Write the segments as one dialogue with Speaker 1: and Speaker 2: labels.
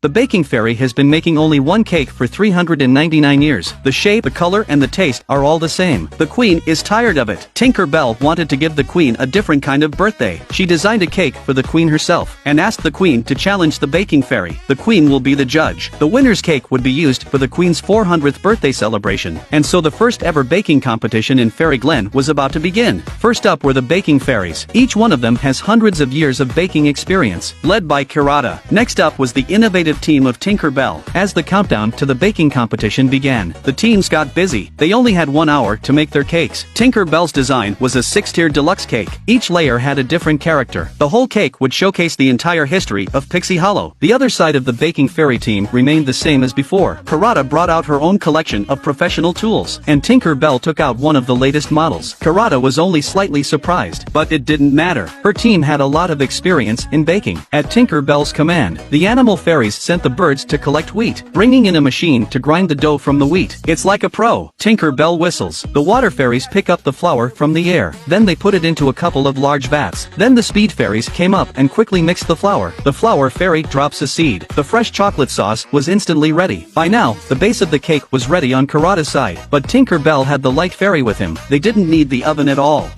Speaker 1: The baking fairy has been making only one cake for 399 years. The shape, the color, and the taste are all the same. The queen is tired of it. Tinker Bell wanted to give the queen a different kind of birthday. She designed a cake for the queen herself, and asked the queen to challenge the baking fairy. The queen will be the judge. The winner's cake would be used for the queen's 400th birthday celebration, and so the first ever baking competition in Fairy Glen was about to begin. First up were the baking fairies. Each one of them has hundreds of years of baking experience, led by Kirata. Next up was the innovative team of Tinker Bell. As the countdown to the baking competition began, the teams got busy. They only had 1 hour to make their cakes. Tinker Bell's design was a 6-tier deluxe cake. Each layer had a different character. The whole cake would showcase the entire history of Pixie Hollow. The other side of the baking fairy team remained the same as before. Kirata brought out her own collection of professional tools, and Tinker Bell took out one of the latest models. Kirata was only slightly surprised, but it didn't matter. Her team had a lot of experience in baking. At Tinker Bell's command, the animal fairies sent the birds to collect wheat, bringing in a machine to grind the dough from the wheat. It's like a pro. Tinker Bell whistles. The water fairies pick up the flour from the air. Then they put it into a couple of large vats. Then the speed fairies came up and quickly mixed the flour. The flour fairy drops a seed. The fresh chocolate sauce was instantly ready. By now, the base of the cake was ready on Kirata's side, but Tinker Bell had the light fairy with him. They didn't need the oven at all.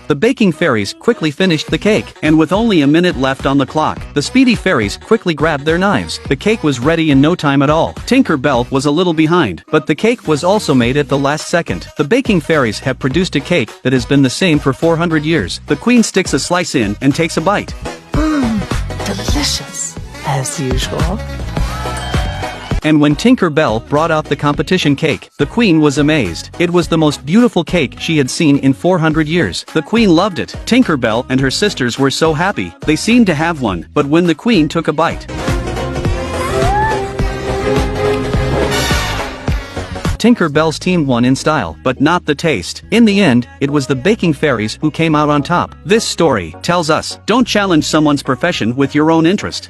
Speaker 1: The baking fairies quickly finished the cake, and with only a minute left on the clock, the speedy fairies quickly grabbed their knives. The cake was ready in no time at all. Tinker Bell was a little behind, but the cake was also made at the last second. The baking fairies have produced a cake that has been the same for 400 years. The queen sticks a slice in and takes a bite.
Speaker 2: Delicious, as usual.
Speaker 1: And when Tinker Bell brought out the competition cake, the queen was amazed. It was the most beautiful cake she had seen in 400 years. The queen loved it. Tinker Bell and her sisters were so happy. They seemed to have one, but when the queen took a bite, Tinker Bell's team won in style, but not the taste. In the end, it was the baking fairies who came out on top. This story tells us, don't challenge someone's profession with your own interest.